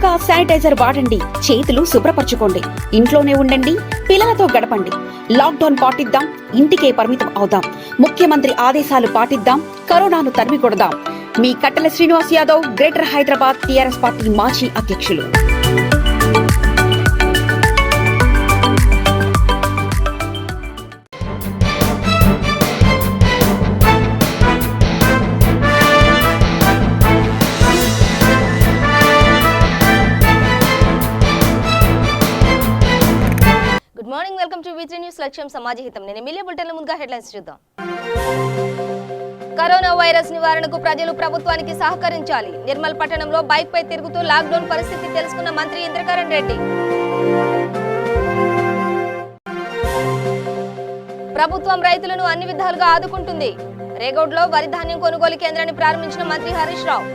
తరచుగా శానిటైజర్ వాడండి, చేతులు శుభ్రపరచుకోండి, ఇంట్లోనే ఉండండి, పిల్లలతో గడపండి. లాక్డౌన్ పాటిద్దాం, ఇంటికే పరిమితం అవుదాం. ముఖ్యమంత్రి ఆదేశాలు పాటిద్దాం, కరోనాను తరిమి కొడదాం. మీ కట్టెల Srinivas Yadav, greater Hyderabad TRS party మాజీ అధ్యక్షులు. Good morning, welcome to V3 news. లక్ష్యం సమాజ హితం. నేను ఎమ్మెల్యే బులెటిన్ల ముందుగా హెడ్లైన్స్ చూద్దాం. కరోనా వైరస్ నివారణకు ప్రజలు ప్రభుత్వానికి సహకరించాలి. నిర్మల్ పట్టణంలో బైక్ పై తిరుగుతూ లాక్డౌన్ పరిస్థితి తెలుసుకున్న మంత్రి ఇంద్రకరణ్ రెడ్డి. ప్రభుత్వం రైతులను అన్ని విధాలుగా ఆదుకుంటుంది. రేగౌడ్లో వరి ధాన్యం కొనుగోలు కేంద్రాన్ని ప్రారంభించిన మంత్రి హరీష్ రావు.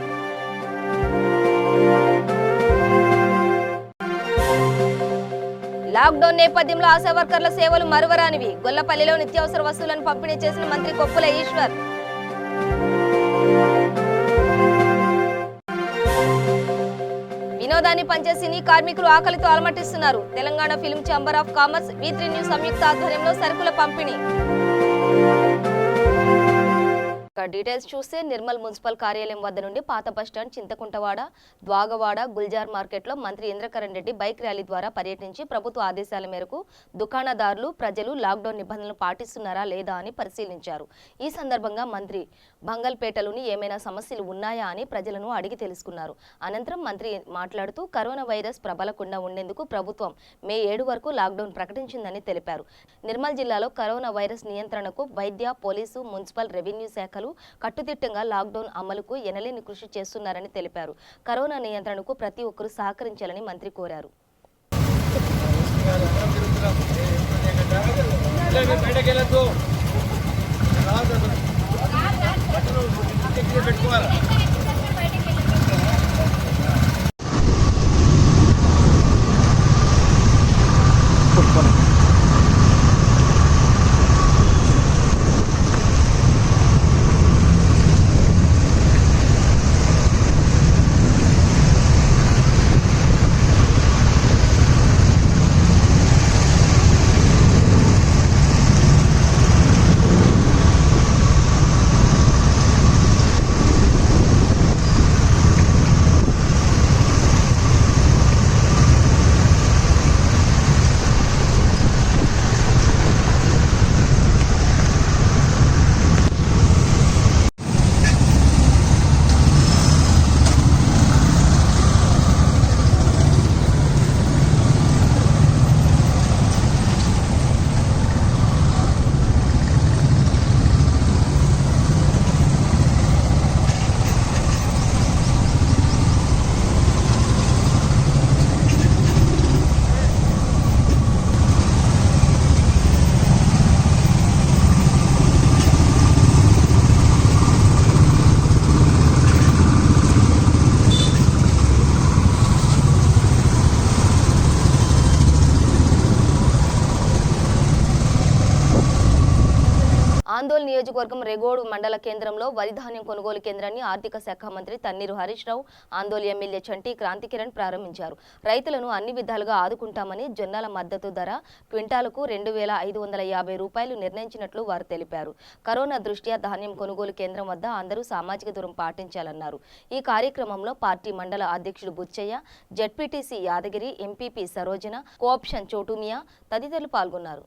లాక్డౌన్ నేపథ్యంలో ఆశా వర్కర్ల సేవలు మరువరానివి. గొల్లపల్లిలో నిత్యావసర వస్తువులను పంపిణీ చేసిన మంత్రి కొప్పుల ఈశ్వర్. వినోదాన్ని పంచే సినీ కార్మికులు ఆకలితో అలమటిస్తున్నారు. Telangana film chamber of commerce, V3 news సంయుక్త ఆధ్వర్యంలో సరుకుల పంపిణీ. డీటెయిల్స్ చూస్తే నిర్మల్ మున్సిపల్ కార్యాలయం వద్ద నుండి పాత బస్టాండ్, చింతకుంటవాడ, ద్వాగవాడ, గుల్జార్ మార్కెట్లో మంత్రి ఇంద్రకరణ్ రెడ్డి బైక్ ర్యాలీ ద్వారా పర్యటించి ప్రభుత్వ ఆదేశాల మేరకు దుకాణదారులు, ప్రజలు లాక్డౌన్ నిబంధనలు పాటిస్తున్నారా లేదా అని పరిశీలించారు. ఈ సందర్భంగా మంత్రి బంగల్పేటలోని ఏమైనా సమస్యలు ఉన్నాయా అని ప్రజలను అడిగి తెలుసుకున్నారు. అనంతరం మంత్రి మాట్లాడుతూ కరోనా వైరస్ ప్రబలకుండా ఉండేందుకు ప్రభుత్వం మే 7 వరకు లాక్డౌన్ ప్రకటించిందని తెలిపారు. నిర్మల్ జిల్లాలో కరోనా వైరస్ నియంత్రణకు వైద్య, పోలీసు, మున్సిపల్, రెవెన్యూ శాఖలు కట్టుదిట్టంగా లాక్డౌన్ అమలుకు ఎనలేని కృషి చేస్తున్నారని తెలిపారు. కరోనా నియంత్రణకు ప్రతి ఒక్కరూ సహకరించాలని మంత్రి కోరారు. ఆందోళన నియోజకవర్గం రేగోడ్ మండల కేంద్రంలో వరి ధాన్యం కొనుగోలు కేంద్రాన్ని ఆర్థిక శాఖ మంత్రి తన్నీరు హరీష్ రావు, ఆందోళన ఎమ్మెల్యే చంటి క్రాంతికిరణ్ ప్రారంభించారు. రైతులను అన్ని విధాలుగా ఆదుకుంటామని, జొన్నల మద్దతు ధర క్వింటాలకు 2,550 రూపాయలు నిర్ణయించినట్లు వారు తెలిపారు. కరోనా దృష్ట్యా ధాన్యం కొనుగోలు కేంద్రం వద్ద అందరూ సామాజిక దూరం పాటించాలన్నారు. ఈ కార్యక్రమంలో పార్టీ మండల అధ్యక్షుడు Buchaiah, ZPTC Yadagiri, MPP Sarojana, cooption Chotumiya తదితరులు పాల్గొన్నారు.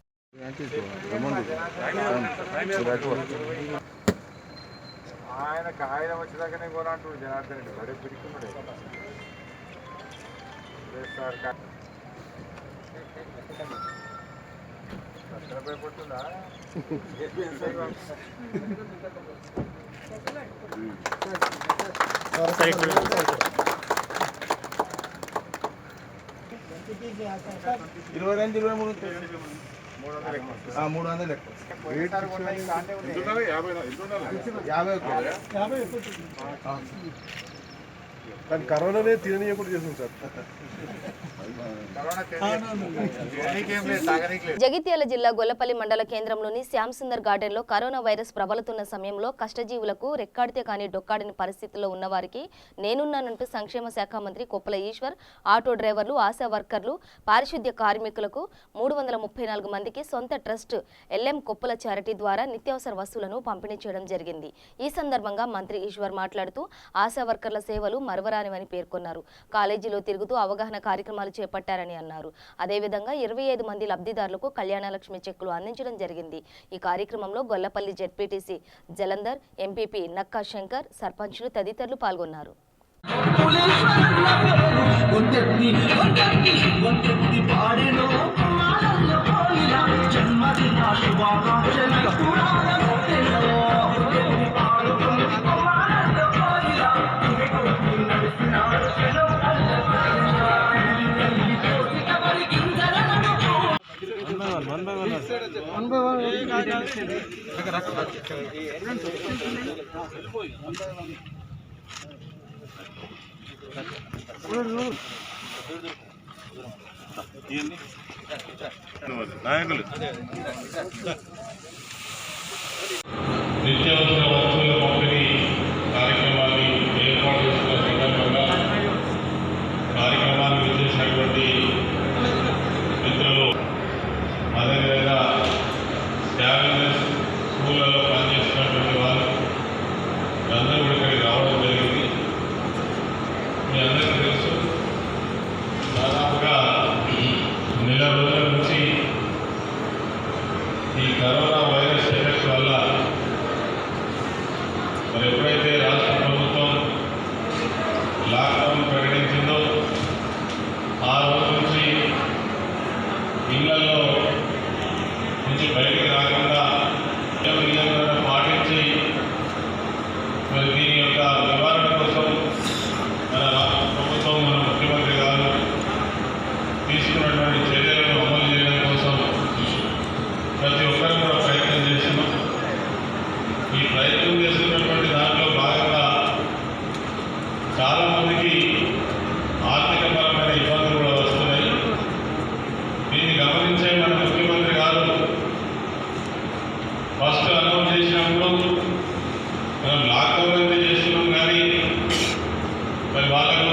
ఆయనకు ఆయన వచ్చేదాకానే కొనంటాడు జనార్దన్ రెడ్డి బడే పిడుకున్నాడు భయపడుతుందా 300 కానీ కరోనానే తిననీయకుండా చేస్తుంది సార్. కరోనా తెలియకేం లేదు, తాగనీకి లేదు. జగిత్యాల జిల్లా గొల్లపల్లి మండల కేంద్రంలోని శ్యామ్ సుందర్ గార్డెన్లో కరోనా వైరస్ ప్రబలుతున్న సమయంలో కష్టజీవులకు రెక్కాడితే కానీ డొక్కాడని పరిస్థితుల్లో ఉన్నవారికి నేనున్నానంటూ సంక్షేమ శాఖ మంత్రి కొప్పుల ఈశ్వర్ ఆటో డ్రైవర్లు, ఆశా వర్కర్లు, పారిశుద్ధ్య కార్మికులకు 334 మందికి సొంత ట్రస్ట్ ఎల్ఎం కొప్పుల చారిటీ ద్వారా నిత్యావసర వస్తువులను పంపిణీ చేయడం జరిగింది. ఈ సందర్భంగా మంత్రి ఈశ్వర్ మాట్లాడుతూ ఆశా వర్కర్ల సేవలు మరువరానివని పేర్కొన్నారు. కాలేజీలో తిరుగుతూ అవగాహన కార్యక్రమాలు చేపట్టారని అన్నారు. అదేవిధంగా 25 మంది లబ్ధిదారులకు కళ్యాణలక్ష్మి చెక్కులు అందించడం జరిగింది. ఈ కార్యక్రమంలో గొల్లపల్లి జెడ్పీటీసీ జలంధర్, ఎంపీపీ నక్కా శంకర్, సర్పంచులు తదితరులు పాల్గొన్నారు. నాయకులు నిత్యావసర వస్తువుల పంపిణీ కార్యక్రమాన్ని ఏర్పాటు చేసిన సందర్భంగా కార్యక్రమాన్ని విచ్చేసినటువంటి మిత్రులు, అదేవిధంగా స్టాలినస్ స్కూళ్ళలో పనిచేసినటువంటి వారు అందరూ కూడా ఇక్కడికి రావడం జరిగింది. మీ అందరికీ తెలుసు, దాదాపుగా నెల రోజుల నుంచి ఈ కరోనా వైరస్ ఎఫెక్ట్ వల్ల మరి ఎప్పుడైతే రాష్ట్ర ప్రభుత్వం లాక్డౌన్ ప్రకటించిందో ఆ రోజు నుంచి ఇళ్లలో నుంచి బయటికి రాకుండా నియంత్రణ పాటించి మరి దీని యొక్క నివారణ కోసం మన ప్రభుత్వం, మన ముఖ్యమంత్రి గారు తీసుకున్నటువంటి చర్యలను అమలు చేయడం కోసం ప్రతి ఒక్కరు కూడా ప్రయత్నం చేస్తున్నాం. ఈ ప్రయత్నం చేస్తున్నటువంటి దాంట్లో భాగంగా చాలామందికి ఆర్థికపరమైన ఇబ్బందులు కూడా వస్తున్నాయి. దీన్ని గమనించే మన ముఖ్యమంత్రి గారు ఫస్ట్ అనౌన్స్ చేసినప్పుడు మనం లాక్డౌన్ అయితే చేస్తున్నాం, కానీ మరి వాళ్ళకు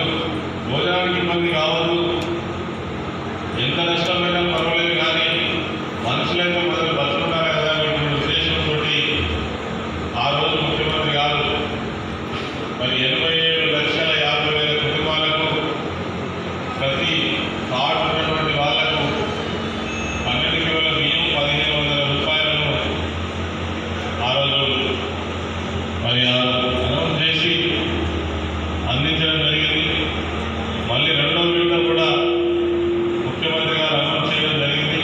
భోజనానికి ఇబ్బంది కావద్దు, ఎంత నష్టమైనా పర్వాలేదు, కానీ మనుషులైతే మొదలు బతుకున్నారు కదా అనే ఉద్దేశంతో ఆ రోజు ముఖ్యమంత్రి గారు మరి 87,50,000 కుటుంబాలకు ప్రతి కార్డు ఉన్నటువంటి వాళ్లకు 12 కిలోల బియ్యం, 1,500 రూపాయలను ఆ రోజు మరి అనౌన్స్ చేసి అందించడం జరిగింది. మళ్ళీ రెండో విడత కూడా ముఖ్యమంత్రి గారు అనౌన్స్ చేయడం జరిగింది.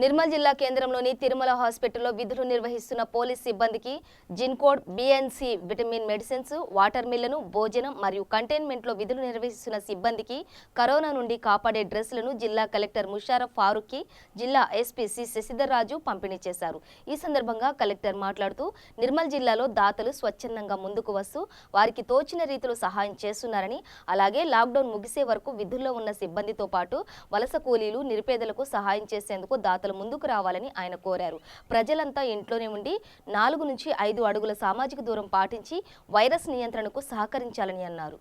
నిర్మల్ జిల్లా కేంద్రంలోని తిరుమల హాస్పిటల్లో విధులు నిర్వహిస్తున్న పోలీస్ సిబ్బందికి జిన్కోడ్, బిఎన్సి విటమిన్ మెడిసిన్స్, వాటర్ మిల్లను, భోజనం మరియు కంటైన్మెంట్లో విధులు నిర్వహిస్తున్న సిబ్బందికి కరోనా నుండి కాపాడే డ్రెస్సులను జిల్లా కలెక్టర్ ముషారఫ్ ఫారూక్కి జిల్లా ఎస్పీ సి శశిధర్ రాజు పంపిణీ చేశారు. ఈ సందర్భంగా కలెక్టర్ మాట్లాడుతూ నిర్మల్ జిల్లాలో దాతలు స్వచ్ఛందంగా ముందుకు వస్తూ వారికి తోచిన రీతిలో సహాయం చేస్తున్నారని, అలాగే లాక్డౌన్ ముగిసే వరకు విధుల్లో ఉన్న సిబ్బందితో పాటు వలస కూలీలు, నిరుపేదలకు సహాయం చేసేందుకు దాతలు ముందుకు రావాలని ఆయన కోరారు. ప్రజలంతా ఇంట్లోనే ఉండి 4 నుంచి 5 అడుగుల సామాజిక దూరం పాటించి వైరస్ నియంత్రణకు సహకరించాలని అన్నారు.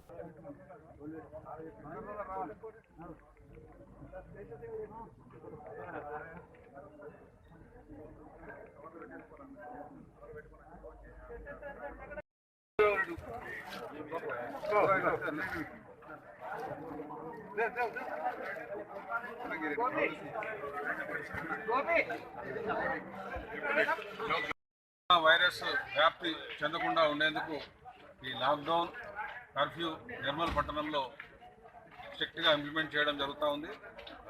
వైరస్ వ్యాప్తి చెందకుండా ఉండేందుకు ఈ లాక్డౌన్ కర్ఫ్యూ నిర్మల్ పట్టణంలో స్ట్రిక్ట్గా ఇంప్లిమెంట్ చేయడం జరుగుతూ ఉంది.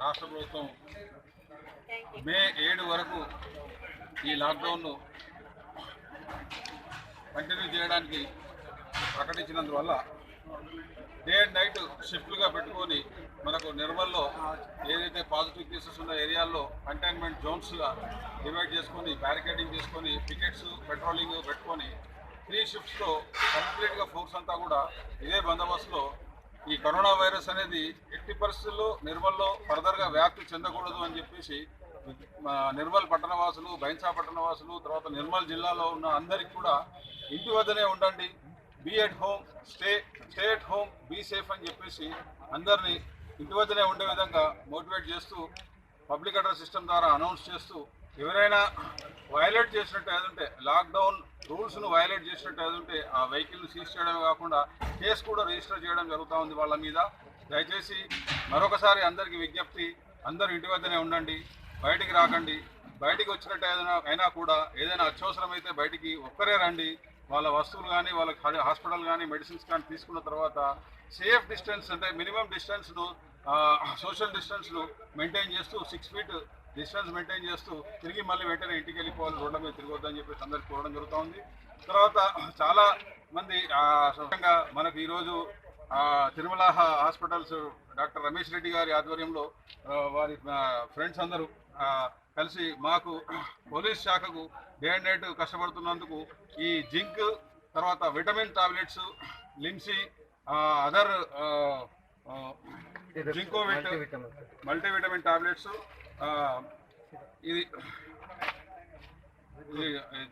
రాష్ట్ర ప్రభుత్వం మే 7 వరకు ఈ లాక్డౌన్ను కంటిన్యూ చేయడానికి ప్రకటించినందువల్ల డే అండ్ నైట్ షిఫ్ట్లుగా పెట్టుకొని మనకు నిర్మల్లో ఏదైతే పాజిటివ్ కేసెస్ ఉన్న ఏరియాల్లో కంటైన్మెంట్ జోన్స్గా డివైడ్ చేసుకొని బ్యారికేడింగ్ చేసుకొని పికెట్స్ పెట్రోలింగ్ పెట్టుకొని 3 షిఫ్ట్స్తో కంప్లీట్గా ఫోర్స్ అంతా కూడా ఇదే బందోబస్తులో ఈ కరోనా వైరస్ అనేది ఎట్టి పరిస్థితుల్లో నిర్మల్లో ఫర్దర్గా వ్యాప్తి చెందకూడదు అని చెప్పేసి నిర్మల్ పట్టణవాసులు, బైన్సా పట్టణవాసులు, తర్వాత నిర్మల్ జిల్లాలో ఉన్న అందరికి కూడా ఇంటి వద్దనే ఉండండి, be at home, stay at home, be safe అని చెప్పేసి అందరినీ ఇంటి వద్దనే ఉండే విధంగా మోటివేట్ చేస్తూ పబ్లిక్ అడ్రస్ సిస్టమ్ ద్వారా అనౌన్స్ చేస్తూ ఎవరైనా వైలేట్ చేసినట్టు ఏదంటే లాక్డౌన్ రూల్స్ను వైలేట్ చేసినట్టు ఏదంటే ఆ వెహికల్ని సీజ్ చేయడమే కాకుండా కేసు కూడా రిజిస్టర్ చేయడం జరుగుతూ ఉంది వాళ్ళ మీద. దయచేసి మరొకసారి అందరికీ విజ్ఞప్తి, అందరూ ఇంటి వద్దనే ఉండండి, బయటికి రాకండి. బయటికి వచ్చినట్టు అయినా కూడా ఏదైనా అత్యవసరమైతే బయటికి ఒక్కరే రండి. వాళ్ళ వస్తువులు కానీ వాళ్ళకి హాస్పిటల్ కానీ మెడిసిన్స్ కానీ తీసుకున్న తర్వాత సేఫ్ డిస్టెన్స్ అంటే మినిమం డిస్టెన్స్ను సోషల్ డిస్టెన్స్ను మెయింటైన్ చేస్తూ 6 feet డిస్టెన్స్ మెయింటైన్ చేస్తూ తిరిగి మళ్ళీ వెంటనే ఇంటికి వెళ్ళిపోవాలి, రోడ్ల మీద తిరగొద్దని చెప్పేసి అందరికి కోరడం జరుగుతూ ఉంది. తర్వాత చాలా మంది సొంతంగా మనకు ఈరోజు తిరుమల హాస్పిటల్స్ డాక్టర్ రమేష్ రెడ్డి గారి ఆధ్వర్యంలో వారి ఫ్రెండ్స్ అందరూ కలిసి మాకు పోలీస్ శాఖకు డే అండ్ నైట్ కష్టపడుతున్నందుకు ఈ జింక్, తర్వాత vitamin tablets, Limcee, other Zincovit multivitamin tablets, ఇది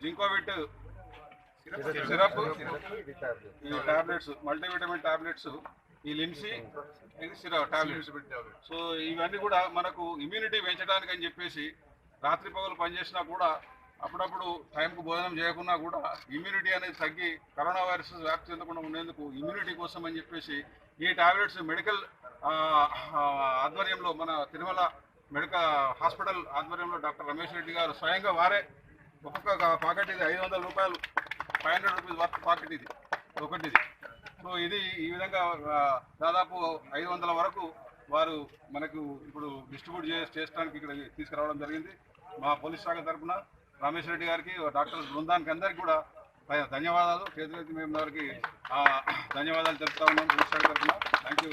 జింకోవిట్ సిరప్, ఈ టాబ్లెట్స్ మల్టీవిటమిన్ టాబ్లెట్స్, ఈ లిమ్సీ, ఇది సిరప్ టాబ్లెట్స్. సో ఇవన్నీ కూడా మనకు ఇమ్యూనిటీ పెంచడానికి అని చెప్పేసి రాత్రి పగలు పనిచేసినా కూడా అప్పుడప్పుడు టైంకు భోజనం చేయకున్నా కూడా ఇమ్యూనిటీ అనేది తగ్గి కరోనా వైరస్ వ్యాప్తి చెందకుండా ఉండేందుకు ఇమ్యూనిటీ కోసం అని చెప్పేసి ఈ టాబ్లెట్స్ మెడికల్ ఆధ్వర్యంలో మన తిరుమల మెడికల్ హాస్పిటల్ ఆధ్వర్యంలో డాక్టర్ రమేష్ రెడ్డి గారు స్వయంగా వారే ఒక్కొక్క పాకెట్, ఇది 500 రూపాయలు, 500 రూపీస్ వర్త్ పాకెట్ ఇది ఒకటిది. సో ఇది ఈ విధంగా దాదాపు 500 వరకు వారు మనకు ఇప్పుడు డిస్ట్రిబ్యూట్ చేయడానికి ఇక్కడ తీసుకురావడం జరిగింది. మా పోలీస్ శాఖ తరఫున రమేష్ రెడ్డి గారికి, డాక్టర్ బృందానికి అందరికీ కూడా ధన్యవాదాలు. చేతులెత్తి మేము వారికి ధన్యవాదాలు తెలుపుతా ఉన్నాం పోలీస్ శాఖ తరఫున.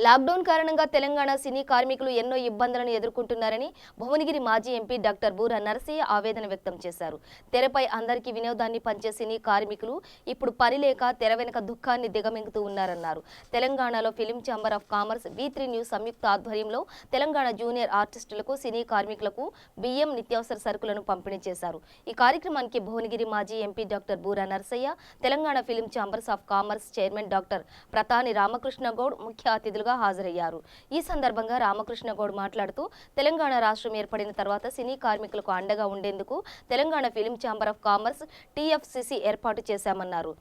లాక్డౌన్ కారణంగా తెలంగాణ సినీ కార్మికులు ఎన్నో ఇబ్బందులను ఎదుర్కొంటున్నారని భువనగిరి మాజీ ఎంపీ డాక్టర్ బూర నరసయ్య ఆవేదన వ్యక్తం చేశారు. తెరపై అందరికీ వినోదాన్ని పంచే సినీ కార్మికులు ఇప్పుడు పని లేక తెర వెనుక దుఃఖాన్ని దిగమింగుతూ ఉన్నారన్నారు. తెలంగాణలో film chamber of commerce V3 news సంయుక్త ఆధ్వర్యంలో తెలంగాణ జూనియర్ ఆర్టిస్టులకు, సినీ కార్మికులకు బియ్యం, నిత్యావసర సరుకులను పంపిణీ చేశారు. ఈ కార్యక్రమానికి భువనగిరి మాజీ MP doctor Boora Narasayya, Telangana film chambers of commerce chairman doctor Pratani Ramakrishna Goud ముఖ్య అతిథులుగా హాజరయ్యారు. ఈ సందర్భంగా రామకృష్ణ గౌడ్ మాట్లాడుతూ తెలంగాణ రాష్ట్రం ఏర్పడిన తర్వాత సినీ కార్మికులకు అండగా ఉండేందుకు Telangana film chamber of commerce TFCC ఏర్పాటు చేశామన్నారు.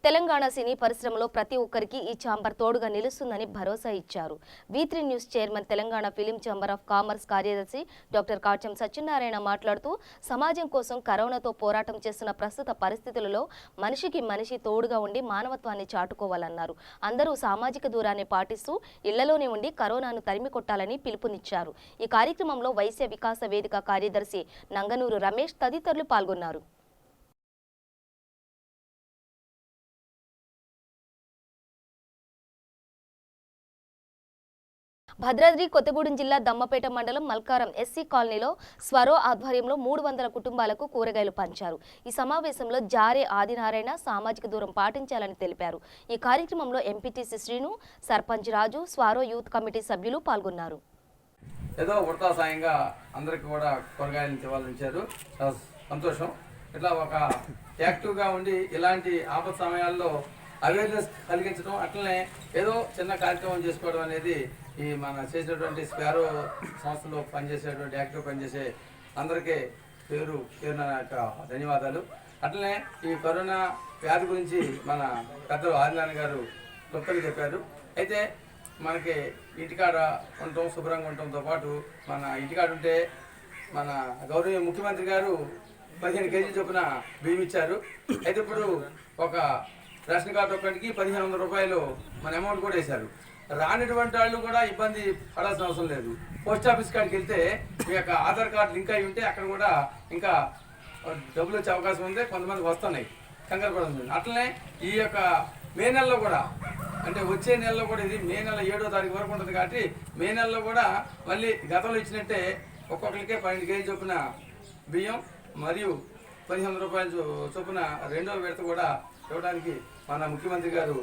తెలంగాణ సినీ పరిశ్రమలో ప్రతి ఒక్కరికి ఈ ఛాంబర్ తోడుగా నిలుస్తుందని భరోసా ఇచ్చారు. V3 news chairman, Telangana film chamber of commerce కార్యదర్శి డాక్టర్ కాచం సత్యనారాయణ మాట్లాడుతూ సమాజం కోసం కరోనాతో పోరాటం చేస్తున్న ప్రస్తుత పరిస్థితులలో మనిషికి మనిషి తోడుగా ఉండి మానవత్వాన్ని చాటుకోవాలన్నారు. అందరూ సామాజిక దూరాన్ని పాటిస్తూ ఇళ్లలోనే ఉండి కరోనాను తరిమి కొట్టాలని పిలుపునిచ్చారు. ఈ కార్యక్రమంలో వైశ్య వికాస వేదిక కార్యదర్శి నంగనూరు రమేష్ తదితరులు పాల్గొన్నారు. భద్రాద్రి కొత్తగూడెం జిల్లా దమ్మపేట మండలం మల్కారం SC కాలనీలో స్వరో ఆధ్వర్యంలో 300 కుటుంబాలకు కూరగాయలు పంచారు. ఈ సమావేశంలో జారే ఆదినారాయణ సామాజిక దూరం పాటించాలని తెలిపారు. ఈ కార్యక్రమంలో ఎంపీటీసీ శ్రీను, సర్పంచ్ రాజు, స్వరో యూత్ కమిటీ సభ్యులు పాల్గొన్నారు. ఏదో ఉడతా సాయంగా అందరికి కూడా కూరగాయలు ఇవ్వాలనిచ్చారు. సంతోషం. ఇట్లా ఒక యాక్టివ్గా ఉండి ఇలాంటి ఆపద సమయాల్లో అవేర్నెస్ కలిగించడం, అట్లనే ఏదో చిన్న కార్యక్రమం చేసుకోవడం అనేది ఈ మన చేసేటువంటి స్పారో సంస్థలో పనిచేసేటువంటి యాక్టివ్ పనిచేసే అందరికీ పేరు ధన్యవాదాలు. అట్లనే ఈ కరోనా వ్యాధి గురించి మన పెద్దలు ఆదినారాయణ గారు క్లుప్తంగా చెప్పారు. అయితే మనకి ఇంటికాడ ఉండటం, శుభ్రంగా ఉండటంతో పాటు మన ఇంటికాడ ఉంటే మన గౌరవ ముఖ్యమంత్రి గారు 15 కేజీలు చొప్పున బియ్యం ఇచ్చారు. అయితే ఇప్పుడు ఒక రేషన్ కార్డు ఒక్కటికి 1500 రూపాయలు మన అమౌంట్ కూడా వేశారు. రానిటువంటి వాళ్ళు కూడా ఇబ్బంది పడాల్సిన అవసరం లేదు. పోస్ట్ ఆఫీస్ కాడికి వెళ్తే మీ యొక్క ఆధార్ కార్డు లింక్ అయి ఉంటే అక్కడ కూడా ఇంకా డబ్బులు వచ్చే అవకాశం ఉంది. కొంతమందికి వస్తున్నాయి, కంగారు కూడా ఉంది. అట్లనే ఈ యొక్క మే నెలలో కూడా, అంటే వచ్చే నెలలో కూడా, ఇది మే నెల 7వ తారీఖు వరకు ఉంటుంది కాబట్టి మే నెలలో కూడా మళ్ళీ గతంలో ఇచ్చినట్టే ఒక్కొక్కరికే 12 కేజీ చొప్పున బియ్యం మరియు 1500 రూపాయలు చొప్పున 2వ విడత కూడా ఇవ్వడానికి మన ముఖ్యమంత్రి గారు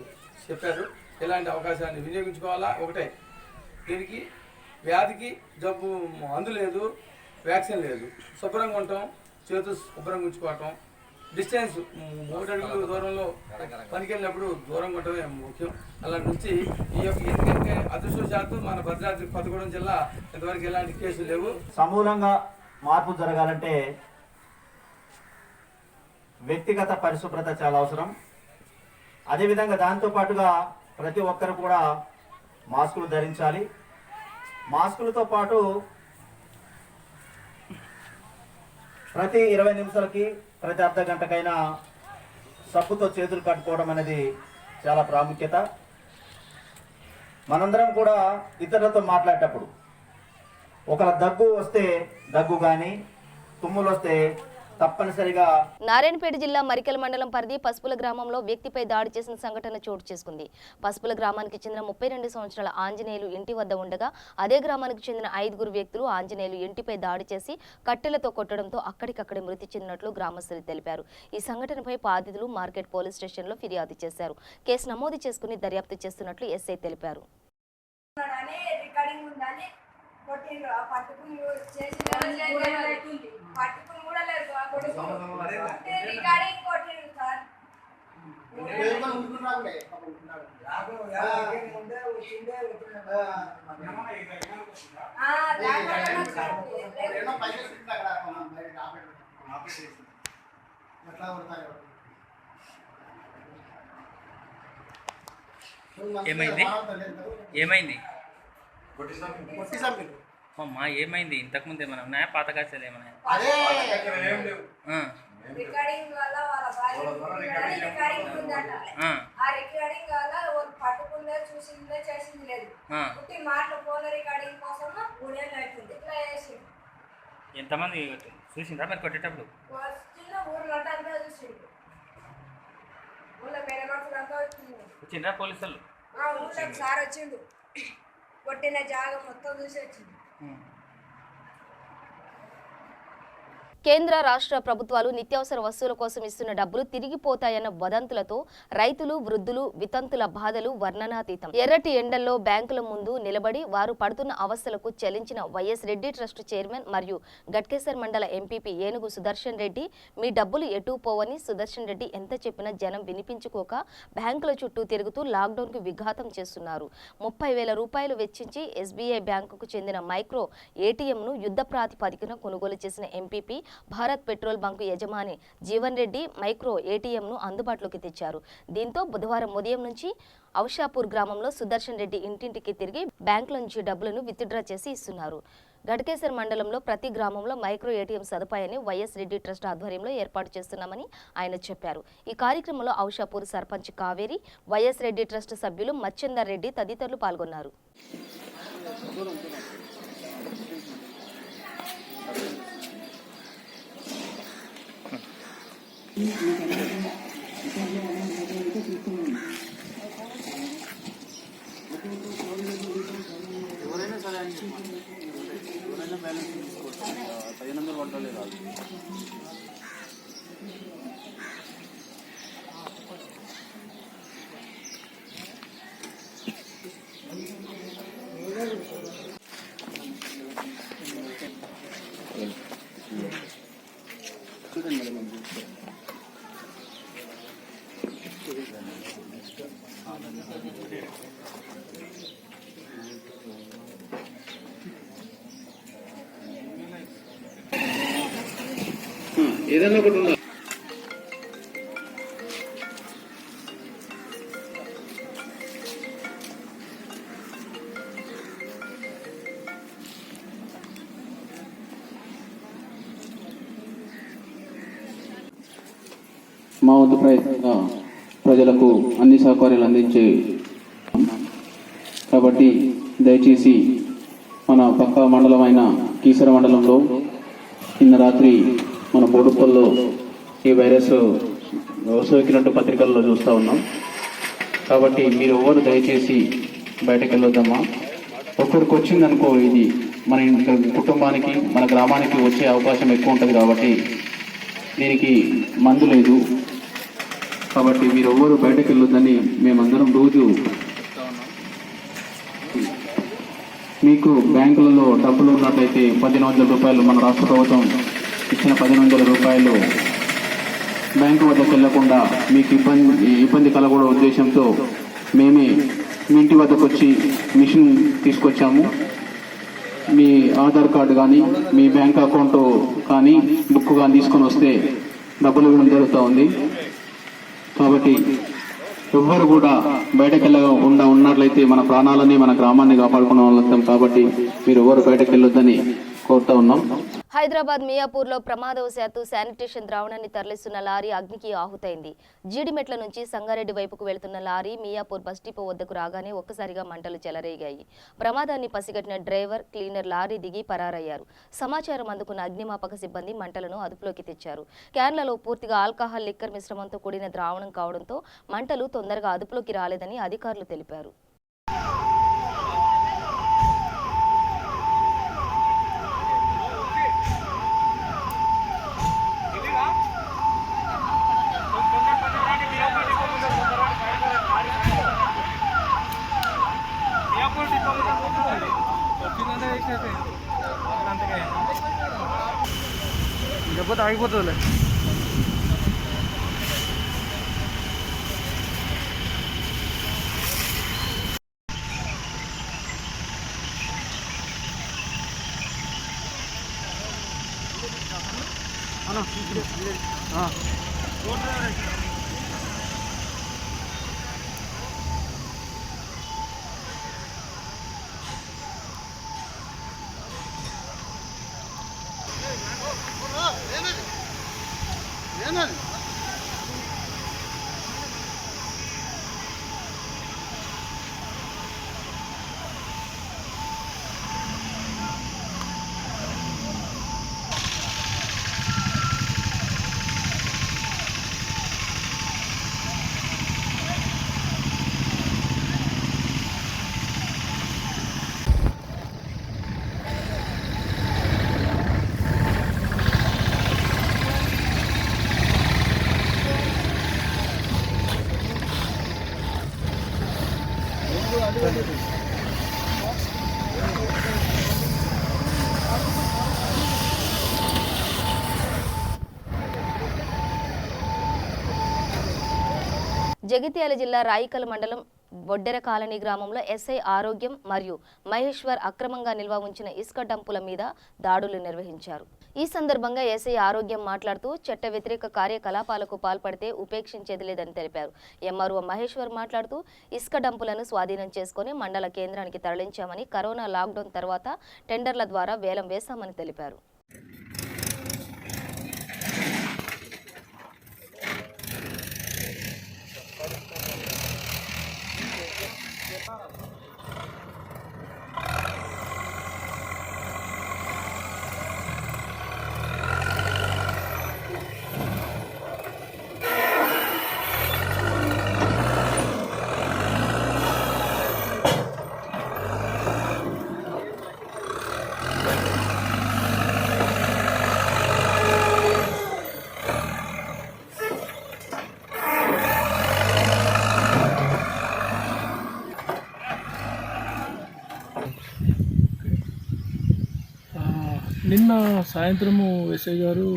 చెప్పారు. ఇలాంటి అవకాశాన్ని వినియోగించుకోవాలా. ఒకటే, దీనికి వ్యాధికి జబ్బు మందు లేదు, వ్యాక్సిన్ లేదు. శుభ్రంగా ఉంటాం, చేతులు శుభ్రంగా ఉంచుకోవటం, డిస్టెన్స్ 3 అడుగులు దూరంలో పనికి వెళ్ళినప్పుడు దూరంగా ఉండటమే ముఖ్యం. అలాంటి నుంచి ఈ యొక్క ఎందుకంటే అదృష్టవశాత్తు మన భద్రాద్రి కొత్తగూడెం జిల్లా ఇంతవరకు ఎలాంటి కేసులు లేవు. సమూలంగా మార్పు జరగాలంటే వ్యక్తిగత పరిశుభ్రత చాలా అవసరం. అదేవిధంగా దాంతోపాటుగా ప్రతి ఒక్కరు కూడా మాస్కులు ధరించాలి. మాస్కులతో పాటు ప్రతి 20 నిమిషాలకి ప్రతి అర్ధ గంటకైనా సబ్బుతో చేతులు కట్టుకోవడం అనేది చాలా ప్రాముఖ్యత. మనందరం కూడా ఇతరులతో మాట్లాడేటప్పుడు ఒకళ్ళ దగ్గు వస్తే దగ్గు కానీ తుమ్ములు వస్తే తప్పనిసరిగా. నారాయణపేట జిల్లా మరికల్ మండలం పరిధి పసుపుల గ్రామంలో వ్యక్తిపై దాడి చేసిన సంఘటన చోటు చేసుకుంది. పసుపుల గ్రామానికి చెందిన 32 సంవత్సరాల ఆంజనేయులు ఇంటి వద్ద ఉండగా అదే గ్రామానికి చెందిన 5 వ్యక్తులు ఆంజనేయులు ఇంటిపై దాడి చేసి కట్టెలతో కొట్టడంతో అక్కడికక్కడే మృతి చెందినట్లు గ్రామస్తులు తెలిపారు. ఈ సంఘటనపై బాధితులు మార్కెట్ పోలీస్ స్టేషన్లో ఫిర్యాదు చేశారు. కేసు నమోదు చేసుకుని దర్యాప్తు చేస్తున్నట్లు ఎస్ఐ తెలిపారు. ఏమైంది అమ్మా? ఏమైంది? ఇంతకుముందు ఏమన్నా ఉన్నాయా? పాత కాసాలు ఏమన్నా? రికార్డింగ్ వల్ల వాళ్ళ రికార్డింగ్ ఉందట. ఆ రికార్డింగ్ వల్ల పట్టుకుందే చూసిందే చేసింది లేదు. పుట్టి మాటలు ఫోన్ రికార్డింగ్ కోసం 3 ఏళ్ళు అవుతుంది. ఇట్లా చేసి ఎంతమంది చూసిందా మరి కొట్టేటప్పుడు? చిన్న ఊర్లో అంతా చూసిండు. ఊళ్ళో వేరే రోజులు అంతా వచ్చిండ్రా పోలీసులు? ఊళ్ళోకి సార్ వచ్చిండు. కొట్టిన జాగం మొత్తం చూసి వచ్చిండు. కేంద్ర రాష్ట్ర ప్రభుత్వాలు నిత్యావసర వస్తువుల కోసం ఇస్తున్న డబ్బులు తిరిగిపోతాయన్న వదంతులతో రైతులు, వృద్ధులు, వితంతుల బాధలు వర్ణనాతీతం. ఎర్రటి ఎండల్లో బ్యాంకుల ముందు నిలబడి వారు పడుతున్న అవస్థలకు చెల్లించిన వైఎస్ రెడ్డి ట్రస్ట్ చైర్మన్ మరియు గట్కేసర్ మండల ఎంపీపీ ఏనుగు సుదర్శన్ రెడ్డి, మీ డబ్బులు ఎటూ పోవని సుదర్శన్ రెడ్డి ఎంత చెప్పినా జనం వినిపించుకోక బ్యాంకుల చుట్టూ తిరుగుతూ లాక్డౌన్కు విఘాతం చేస్తున్నారు. 30,000 రూపాయలు వెచ్చించి ఎస్బీఐ బ్యాంకుకు చెందిన మైక్రో ఏటీఎంను యుద్ధ ప్రాతిపదికన కొనుగోలు చేసిన ఎంపీపీ భారత్ పెట్రోల్ బంకు యజమాని జీవన్ రెడ్డి మైక్రో ఏటీఎంను అందుబాటులోకి తెచ్చారు. దీంతో బుధవారం ఉదయం నుంచి ఔషాపూర్ గ్రామంలో సుదర్శన్ రెడ్డి ఇంటింటికి తిరిగి బ్యాంకుల నుంచి డబ్బులను విత్డ్రా చేసి ఇస్తున్నారు. గట్కేసర్ మండలంలో ప్రతి గ్రామంలో మైక్రో ఏటీఎం సదుపాయాన్ని వైఎస్ రెడ్డి ట్రస్ట్ ఆధ్వర్యంలో ఏర్పాటు చేస్తున్నామని ఆయన చెప్పారు. ఈ కార్యక్రమంలో ఔషాపూర్ సర్పంచ్ కావేరి, వైఎస్ రెడ్డి ట్రస్ట్ సభ్యులు మచ్చెందర్ రెడ్డి తదితరులు పాల్గొన్నారు. ఎవరైనా సరే అని ఎవరైనా బ్యాలెన్స్ తీసుకోవచ్చు. 1500 పట్టలే కాదు. చూడండి మేడం, ఏదైనా ఒకటి ఉండాలి. మా వంతు ప్రయత్నంగా ప్రజలకు అన్ని సౌకర్యాలు అందించే కాబట్టి దయచేసి మన పక్క మండలమైన కీసర మండలంలో నిన్న రాత్రి మన బోడుప్పల్లో ఈ వైరస్ సోకినట్టు పత్రికల్లో చూస్తూ ఉన్నాం. కాబట్టి మీరు ఎవరు దయచేసి బయటకు వెళ్ళొద్దమ్మా. ఒక్కరికి వచ్చిందనుకో ఇది మన కుటుంబానికి, మన గ్రామానికి వచ్చే అవకాశం ఎక్కువ ఉంటుంది. కాబట్టి దీనికి మందు లేదు. కాబట్టి మీరు ఎవరు బయటకు వెళ్ళొద్దని మేమందరం రోజు కోరుతా ఉన్నాం. మీకు బ్యాంకులలో డబ్బులు ఉన్నట్లయితే 1500 రూపాయలు మన రాష్ట్ర ప్రభుత్వం ఇచ్చిన 1500 రూపాయలు బ్యాంకు వద్దకు వెళ్లకుండా మీకు ఇబ్బంది కలగడం ఉద్దేశంతో మేమే మీ ఇంటి వద్దకు వచ్చి మిషన్ తీసుకొచ్చాము. మీ ఆధార్ కార్డు కానీ మీ బ్యాంక్ అకౌంట్ కానీ బుక్ కానీ తీసుకొని వస్తే డబ్బులు ఇవ్వడం జరుగుతూ ఉంది. కాబట్టి ఎవ్వరు కూడా బయటకు వెళ్ళకుండా ఉన్నట్లయితే మన ప్రాణాలని మన గ్రామాన్ని కాపాడుకునే వాళ్ళం. కాబట్టి మీరు ఎవరు బయటకు వెళ్ళొద్దని కోరుతా ఉన్నాం. హైదరాబాద్ మియాపూర్లో ప్రమాదవశాత్తు శానిటేషన్ ద్రావణాన్ని తరలిస్తున్న లారీ అగ్నికి ఆహుతైంది. జీడిమెట్ల నుంచి సంగారెడ్డి వైపుకు వెళుతున్న లారీ మియాపూర్ బస్ డిపో వద్దకు రాగానే ఒక్కసారిగా మంటలు చెలరేగాయి. ప్రమాదాన్ని పసిగట్టిన డ్రైవర్, క్లీనర్ లారీ దిగి పరారయ్యారు. సమాచారం అందుకున్న అగ్నిమాపక సిబ్బంది మంటలను అదుపులోకి తెచ్చారు. క్యాన్లలో పూర్తిగా ఆల్కహాల్, లిక్కర్ మిశ్రమంతో కూడిన ద్రావణం కావడంతో మంటలు తొందరగా అదుపులోకి రాలేదని అధికారులు తెలిపారు. లేకపోతే ఆగిపోతుందిలే. జగిత్యాల జిల్లా రాయికల్ మండలం బొడ్డెర కాలనీ గ్రామంలో ఎస్ఐ ఆరోగ్యం మరియు మహేశ్వర్ అక్రమంగా నిల్వ ఉంచిన ఇసుక డంపుల మీద దాడులు నిర్వహించారు. ఈ సందర్భంగా ఎస్ఐ ఆరోగ్యం మాట్లాడుతూ చట్ట వ్యతిరేక కార్యకలాపాలకు పాల్పడితే ఉపేక్షించేది లేదని తెలిపారు. ఎంఆర్ఓ మహేశ్వర్ మాట్లాడుతూ ఇసుక డంపులను స్వాధీనం చేసుకుని మండల కేంద్రానికి తరలించామని, కరోనా లాక్డౌన్ తర్వాత టెండర్ల ద్వారా వేలం వేశామని తెలిపారు. నిన్న సాయంత్రము ఎస్ఐ గారు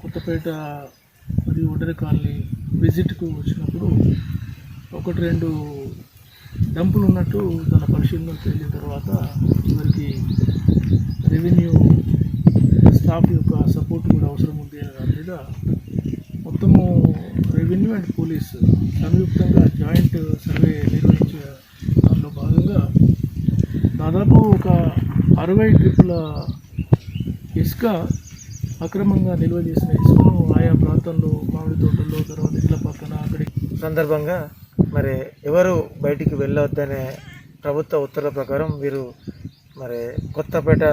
కొత్తపేట మరియు ఒడ్డెర కాలనీ విజిట్కు వచ్చినప్పుడు 1-2 డంపులు ఉన్నట్టు తన పరిశీలనకు తెలిసిన తర్వాత చివరికి రెవెన్యూ స్టాఫ్ యొక్క సపోర్ట్ కూడా అవసరం ఉంది అనే దాని మీద మొత్తము రెవెన్యూ అండ్ పోలీస్ సంయుక్తంగా జాయింట్ సర్వే నిర్వహించే దానిలో భాగంగా దాదాపు ఒక 60 ట్రిప్పుల ఇసుక అక్రమంగా నిల్వ చేసిన ఇసుకను ఆయా ప్రాంతాల్లో, మామిడి తోటల్లో, తర్వాత ఇళ్ల పక్కన అక్కడి సందర్భంగా మరి ఎవరు బయటికి వెళ్ళవద్దనే ప్రభుత్వ ఉత్తర్వుల ప్రకారం వీరు మరి కొత్తపేట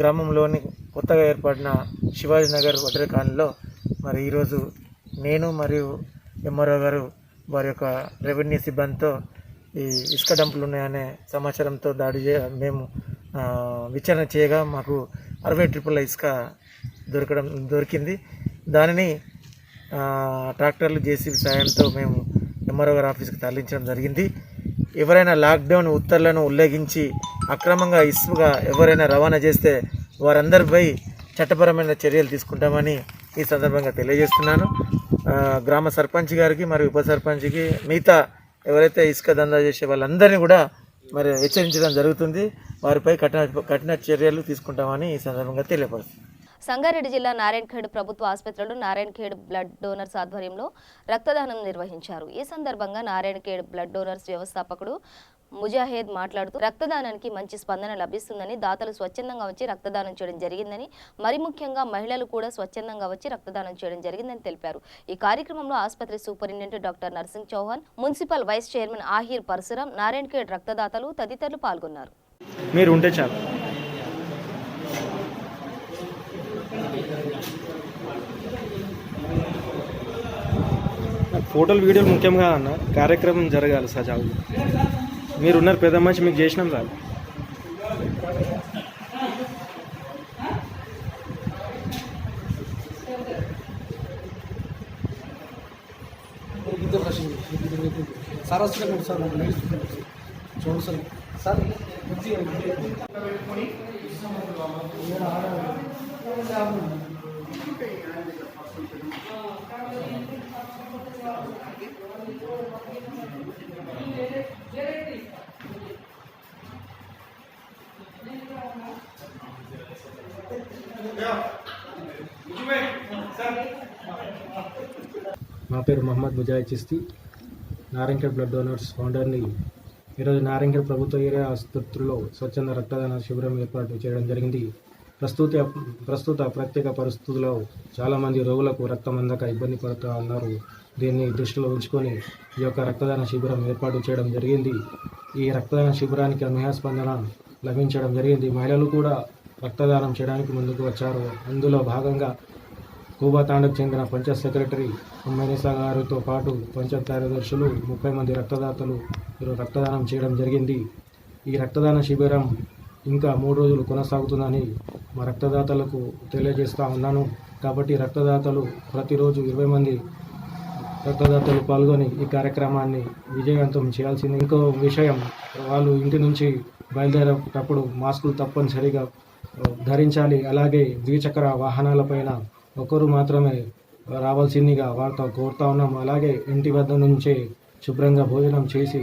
గ్రామంలోని కొత్తగా ఏర్పడిన శివాజీనగర్ ఒడ్డెర కాలనీలో మరి ఈరోజు నేను మరియు ఎంఆర్ఓ గారు వారి యొక్క రెవెన్యూ సిబ్బందితో ఈ ఇసుక డంపులు ఉన్నాయనే సమాచారంతో మేము విచారణ చేయగా మాకు 60 ట్రిప్పుల ఇసుక దొరికింది. దానిని ట్రాక్టర్లు, జేసీబీ సాయంతో మేము ఎంఆర్ఓ గారి ఆఫీస్కి తరలించడం జరిగింది. ఎవరైనా లాక్డౌన్ ఉత్తర్వులను ఉల్లంఘించి అక్రమంగా ఇసుగా ఎవరైనా రవాణా చేస్తే వారందరిపై చట్టపరమైన చర్యలు తీసుకుంటామని ఈ సందర్భంగా తెలియజేస్తున్నాను. గ్రామ సర్పంచ్ గారికి మరియు ఉప సర్పంచ్కి మిగతా ఎవరైతే ఇసుక దందా చేసే వాళ్ళందరినీ కూడా మరి హెచ్చరించడం జరుగుతుంది. వారిపై కఠిన చర్యలు తీసుకుంటామని ఈ సందర్భంగా తెలియపరుస్తుంది. సంగారెడ్డి జిల్లా నారాయణఖేడ్ ప్రభుత్వ ఆసుపత్రిలో నారాయణఖేడ్ బ్లడ్ డోనర్స్ ఆధ్వర్యంలో రక్తదానం నిర్వహించారు. ఈ సందర్భంగా నారాయణఖేడ్ బ్లడ్ డోనర్స్ వ్యవస్థాపకుడు ముజాహేద్ మాట్లాడుతూ రక్తదానానికి మంచి స్పందన లభిస్తుందని, దాతలు స్వచ్ఛందంగా వచ్చి రక్తదానం చేయడం జరిగిందని, మరి ముఖ్యంగా మహిళలు కూడా స్వచ్ఛందంగా వచ్చి రక్తదానం చేయడం జరిగిందని తెలిపారు. ఈ కార్యక్రమంలో ఆసుపత్రి superintendent doctor Narsing Chauhan, municipal vice chairman Ahir Parashuram, Narayankhed రక్తదాతలు తదితరులు పాల్గొన్నారు. మీరు ఉంటే చాలు. ఫోటోలు వీడియోలు ముఖ్యంగా అన్న కార్యక్రమం జరగాలి సజావు. మీరున్నారు పెద్ద మనిషి, మీకు చేసినాం చాలు. నా పేరు మహమ్మద్ ముజాహిద్ చిస్తి, నారాయణఖేడ్ బ్లడ్ డోనర్స్ ఫౌండర్ని. ఈరోజు నారాయణఖేడ్ ప్రభుత్వ ఏరియా ఆసుపత్రిలో స్వచ్ఛంద రక్తదాన శిబిరం ఏర్పాటు చేయడం జరిగింది. ప్రస్తుత ప్రత్యేక పరిస్థితుల్లో చాలామంది రోగులకు రక్తం అందక ఇబ్బంది పడుతూ ఉన్నారు. దీన్ని దృష్టిలో ఉంచుకొని ఈ యొక్క రక్తదాన శిబిరం ఏర్పాటు చేయడం జరిగింది. ఈ రక్తదాన శిబిరానికి అనూహ్య స్పందన లభించడం జరిగింది. మహిళలు కూడా రక్తదానం చేయడానికి ముందుకు వచ్చారు. అందులో భాగంగా కూబాతాండకు చెందిన పంచాయత్ సెక్రటరీ ఉమ్మేనిసా గారితో పాటు పంచాయత్ కార్యదర్శులు 30 మంది రక్తదాతలు రక్తదానం చేయడం జరిగింది. ఈ రక్తదాన శిబిరం ఇంకా 3 రోజులు కొనసాగుతుందని మా రక్తదాతలకు తెలియజేస్తూ ఉన్నాను. కాబట్టి రక్తదాతలు ప్రతిరోజు 20 మంది రక్తదాతలు పాల్గొని ఈ కార్యక్రమాన్ని విజయవంతం చేయాల్సింది. ఇంకో విషయం, వాళ్ళు ఇంటి నుంచి బయలుదేరేటప్పుడు మాస్కులు తప్పనిసరిగా ధరించాలి. అలాగే ద్విచక్ర వాహనాలపైన ఒకరు మాత్రమే రావాల్సిందిగా వారితో కోరుతా ఉన్నాం. అలాగే ఇంటి వద్ద నుంచే శుభ్రంగా భోజనం చేసి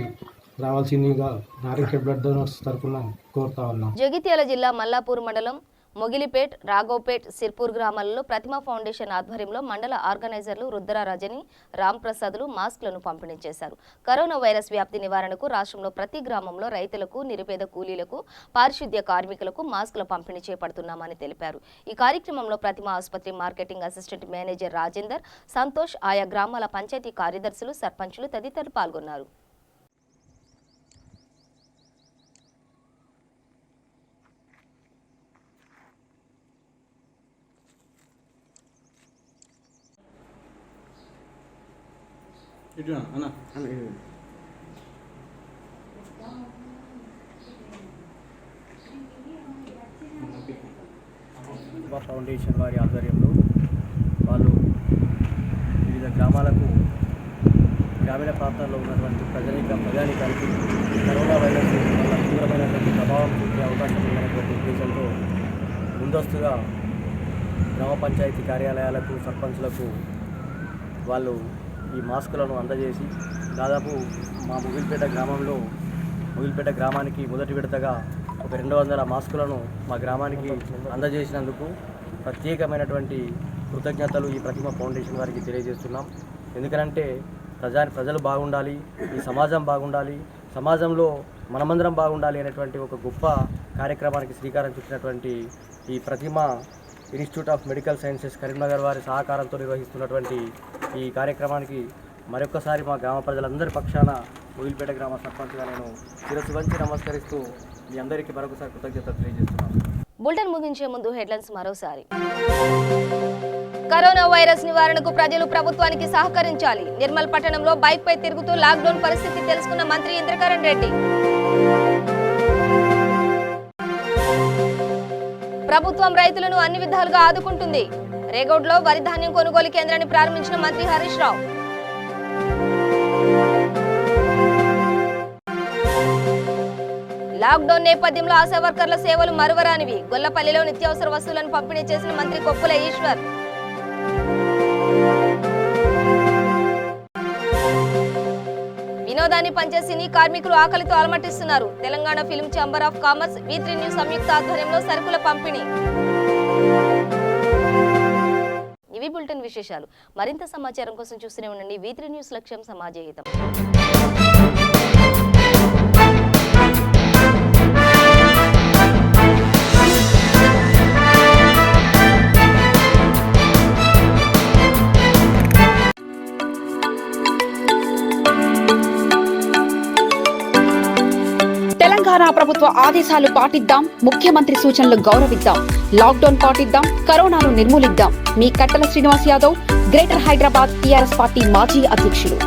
రావాల్సిందిగా నారాయణఖేడ్ బ్లడ్ డోనర్స్ తరఫున కోరుతా ఉన్నాం. జగిత్యాల జిల్లా మల్లాపూర్ మండలం మొగిలిపేట్, రాఘవపేట్, సిర్పూర్ గ్రామాలలో ప్రతిమ ఫౌండేషన్ ఆధ్వర్యంలో మండల ఆర్గనైజర్లు రుద్ర రజని, రామ్ ప్రసాద్లు మాస్కులను పంపిణీ చేశారు. కరోనా వైరస్ వ్యాప్తి నివారణకు రాష్ట్రంలో ప్రతి గ్రామంలో రైతులకు, నిరుపేద కూలీలకు, పారిశుద్ధ్య కార్మికులకు మాస్కుల పంపిణీ చేపడుతున్నామని తెలిపారు. ఈ కార్యక్రమంలో ప్రతిమ ఆసుపత్రి marketing assistant manager Rajender, Santosh, ఆయా గ్రామాల పంచాయతీ కార్యదర్శులు, సర్పంచులు తదితరులు పాల్గొన్నారు. ఫౌండేషన్ వారి ఆధ్వర్యంలో వాళ్ళు వివిధ గ్రామాలకు, గ్రామీణ ప్రాంతాల్లో ఉన్నటువంటి ప్రజానికానికి కరోనా వైరస్ వల్ల తీవ్రమైనటువంటి ప్రభావం చూపే అవకాశం ఉందనేటువంటి ఉద్దేశంతో ముందస్తుగా గ్రామ పంచాయతీ కార్యాలయాలకు, సర్పంచ్లకు వాళ్ళు ఈ మాస్కులను అందజేసి దాదాపు మా ముగిల్పేట గ్రామానికి మొదటి విడతగా ఒక 200 మాస్కులను మా గ్రామానికి అందజేసినందుకు ప్రత్యేకమైనటువంటి కృతజ్ఞతలు ఈ ప్రతిమ ఫౌండేషన్ వారికి తెలియజేస్తున్నాం. ఎందుకంటే ప్రజలు బాగుండాలి, ఈ సమాజం బాగుండాలి, సమాజంలో మనమందరం బాగుండాలి అనేటువంటి ఒక గొప్ప కార్యక్రమానికి శ్రీకారం చుట్టినటువంటి ఈ Prathima institute of medical sciences Karimnagar వారి సహకారంతో నిర్వహిస్తున్నటువంటి ఈ కార్యక్రమానికి మరొక్కసారి మా గ్రామ ప్రజలందరి పక్షాన ముగిల్పేట గ్రామ సర్పంచ్గా నేను శిరస్సు వంచి నమస్కరిస్తూ మీ అందరికీ మరొకసారి కృతజ్ఞతలు తెలియజేస్తున్నాను. బులెటిన్ ముగించే ముందు హెడ్లైన్స్ మరోసారి. కరోనా వైరస్ నివారణకు ప్రజలు ప్రభుత్వానికి సహకరించాలి. నిర్మల్ పట్టణంలో బైక్ పై తిరుగుతూ లాక్డౌన్ పరిస్థితి తెలుసుకున్న మంత్రి ఇంద్రకరణ్ రెడ్డి. ప్రభుత్వం రైతులను అన్ని విధాలుగా ఆదుకుంటుంది. రేగౌడ్లో వరి ధాన్యం కొనుగోలు కేంద్రాన్ని ప్రారంభించిన మంత్రి హరీష్ రావు. లాక్డౌన్ నేపథ్యంలో ఆశా వర్కర్ల సేవలు మరువరానివి. గొల్లపల్లిలో నిత్యావసర వస్తువులను పంపిణీ చేసిన మంత్రి కొప్పుల ఈశ్వర్. వినోదాన్ని పంచే సినీ కార్మికులు ఆకలితో అలమటిస్తున్నారు. Telangana film chamber of commerce V3 news సంయుక్త ఆధ్వర్యంలో సరుకుల పంపిణీ. ఇవి బులెటిన్ విశేషాలు. మరింత సమాచారం కోసం చూస్తూనే ఉండండి V3 న్యూస్. లక్ష్యం సమాజహితం. తెలంగాణ ప్రభుత్వ ఆదేశాలు పాటిద్దాం, ముఖ్యమంత్రి సూచనలు గౌరవిద్దాం, లాక్డౌన్ పాటిద్దాం, కరోనాను నిర్మూలిద్దాం. మీ కట్టల Srinivas Yadav, greater Hyderabad TRS party మాజీ అధ్యక్షులు.